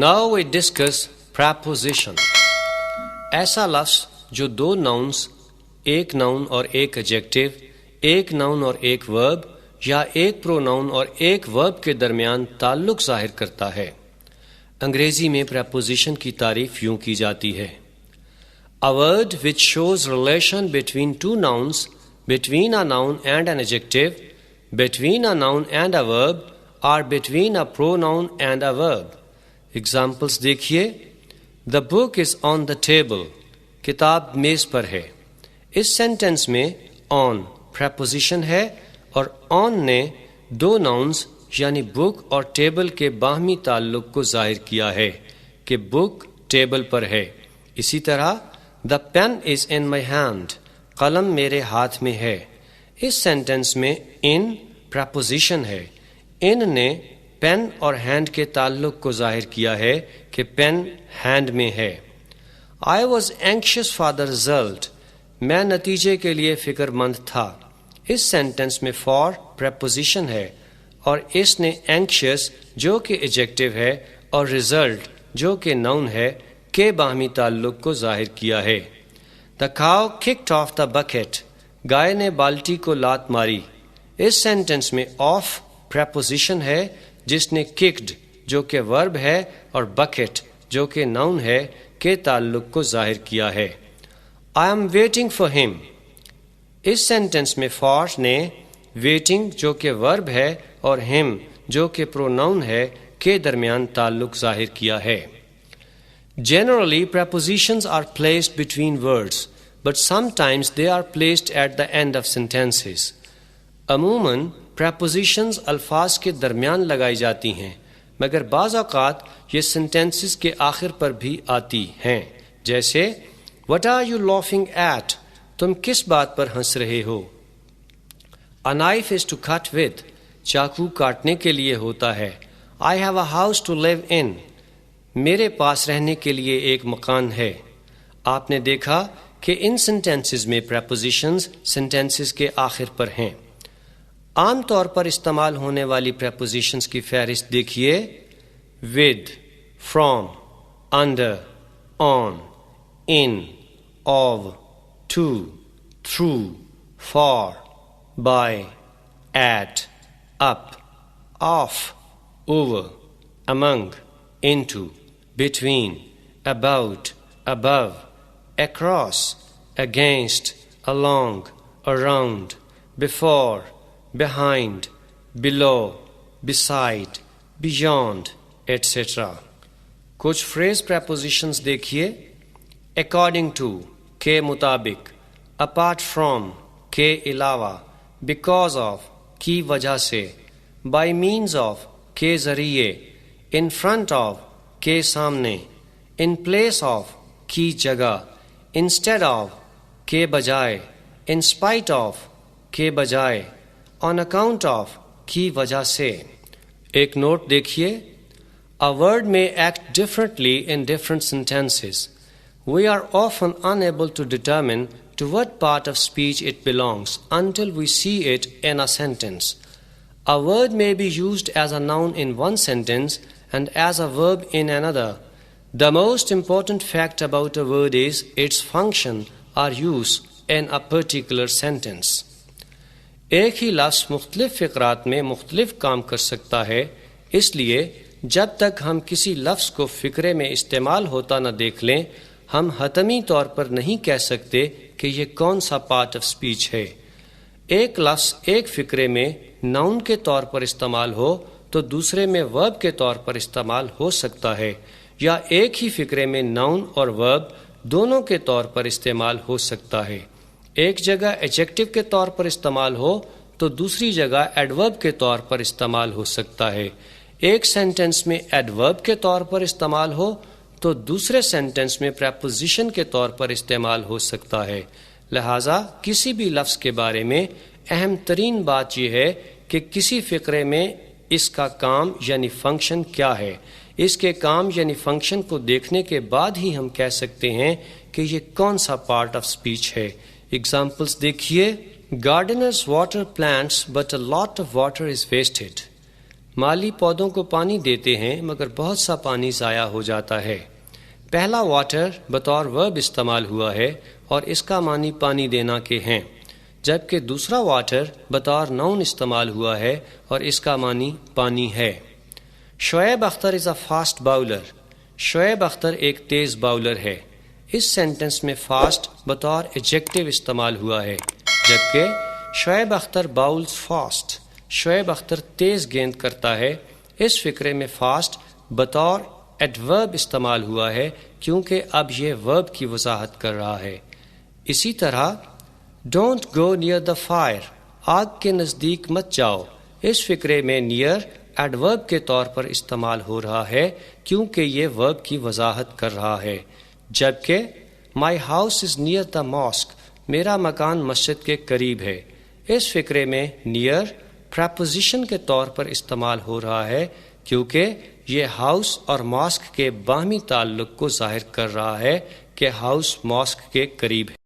Now we discuss preposition. ایسا لفظ جو دو ناؤنس، ایک ناؤن اور ایک ایڈجیکٹو، ایک ناؤن اور ایک ورب یا ایک پروناؤن اور ایک ورب کے درمیان تعلق ظاہر کرتا ہے۔ انگریزی میں preposition کی تعریف یوں کی جاتی ہے: A word which shows relation between two nouns, between a noun and an adjective, between a noun and a verb, or between a pronoun and a verb. Examples دیکھیے: The book is on the table. کتاب میز پر ہے۔ اس sentence میں on preposition ہے اور on نے دو nouns یعنی بک اور ٹیبل کے باہمی تعلق کو ظاہر کیا ہے کہ بک ٹیبل پر ہے۔ اسی طرح The pen is in my hand. قلم میرے ہاتھ میں ہے۔ اس سینٹنس میں in preposition ہے۔ in نے پین اور ہینڈ کے تعلق کو ظاہر کیا ہے کہ پین ہینڈ میں ہے۔ I was anxious for the result. میں نتیجے کے لیے فکر مند تھا۔ اس سینٹنس میں for preposition ہے اور اس نے anxious جو کہ ایڈجیکٹو ہے اور result جو کہ ناؤن ہے کے باہمی تعلق کو ظاہر کیا ہے۔ The cow kicked off the bucket. گائے نے بالٹی کو لات ماری۔ اس سینٹنس میں off preposition ہے جس نے kicked جو کہ ورب ہے اور bucket جو کہ ناؤن ہے کے تعلق کو ظاہر کیا ہے۔ I am waiting for him. اس سینٹنس میں for نے waiting جو کہ ورب ہے اور him جو کہ پروناؤن ہے کے درمیان تعلق ظاہر کیا ہے۔ Generally, prepositions are placed between words, but sometimes they are placed at the end of sentences. عموماً prepositions الفاظ کے درمیان لگائی جاتی ہیں، مگر بعض اوقات یہ sentences کے آخر پر بھی آتی ہیں، جیسے What are you laughing at? تم کس بات پر ہنس رہے ہو؟ A knife is to cut with. چاقو کاٹنے کے لیے ہوتا ہے۔ I have a house to live in. میرے پاس رہنے کے لیے ایک مکان ہے۔ آپ نے دیکھا کہ ان sentences میں prepositions sentences کے آخر پر ہیں۔ عام طور پر استعمال ہونے والی prepositions کی فہرست دیکھیے: with, from, under, on, in, of, to, through, for, by, at, up, off, over, among, into, between, about, above, across, against, along, around, before, behind, below, beside, beyond, etc. کچھ phrase prepositions دیکھیے: according to کے مطابق، apart from کے علاوہ، because of کی وجہ سے، by means of کے ذریعے، in front of کے سامنے، in place of کی جگہ، instead of کے بجائے، in spite of کے بجائے، on account of کی وجہ سے۔ ایک نوٹ دیکھیے: A word may act differently in different sentences. We are often unable to determine to what part of speech it belongs until we see it in a sentence. A word may be used as a noun in one sentence and as a verb in another. The most important fact about a word is its function or use in a particular sentence. ایک ہی لفظ مختلف فقرات میں مختلف کام کر سکتا ہے، اس لیے جب تک ہم کسی لفظ کو فقرے میں استعمال ہوتا نہ دیکھ لیں، ہم حتمی طور پر نہیں کہہ سکتے کہ یہ کون سا پارٹ آف اسپیچ ہے۔ ایک لفظ ایک فقرے میں ناؤن کے طور پر استعمال ہو تو دوسرے میں ورب کے طور پر استعمال ہو سکتا ہے، یا ایک ہی فقرے میں ناؤن اور ورب دونوں کے طور پر استعمال ہو سکتا ہے۔ ایک جگہ ایڈجیکٹو کے طور پر استعمال ہو تو دوسری جگہ ایڈورب کے طور پر استعمال ہو سکتا ہے۔ ایک سینٹنس میں ایڈورب کے طور پر استعمال ہو تو دوسرے سینٹنس میں پریپوزیشن کے طور پر استعمال ہو سکتا ہے۔ لہٰذا کسی بھی لفظ کے بارے میں اہم ترین بات یہ ہے کہ کسی فقرے میں اس کا کام یعنی فنکشن کیا ہے۔ اس کے کام یعنی فنکشن کو دیکھنے کے بعد ہی ہم کہہ سکتے ہیں کہ یہ کون سا پارٹ آف اسپیچ ہے۔ اگزامپلس دیکھیے: Gardeners water plants but a lot of water is wasted. مالی پودوں کو پانی دیتے ہیں مگر بہت سا پانی ضائع ہو جاتا ہے۔ پہلا واٹر بطور ورب استعمال ہوا ہے اور اس کا معنی پانی دینا کے ہیں، جبکہ دوسرا واٹر بطور نون استعمال ہوا ہے اور اس کا معنی پانی ہے۔ Shoaib Akhtar is a fast bowler. Shoaib Akhtar ایک تیز باؤلر ہے۔ اس سینٹنس میں فاسٹ بطور ایڈجیکٹو استعمال ہوا ہے، جبکہ شعیب اختر باؤلز فاسٹ۔ شعیب اختر تیز گیند کرتا ہے۔ اس فقرے میں فاسٹ بطور ایڈورب استعمال ہوا ہے کیونکہ اب یہ ورب کی وضاحت کر رہا ہے۔ اسی طرح don't go near the fire, آگ کے نزدیک مت جاؤ، اس فقرے میں نیئر ایڈورب کے طور پر استعمال ہو رہا ہے کیونکہ یہ ورب کی وضاحت کر رہا ہے، جبکہ my house is near the mosque, میرا مکان مسجد کے قریب ہے، اس فقرے میں نیئر پریپوزیشن کے طور پر استعمال ہو رہا ہے کیونکہ یہ ہاؤس اور ماسک کے باہمی تعلق کو ظاہر کر رہا ہے کہ ہاؤس ماسک کے قریب ہے۔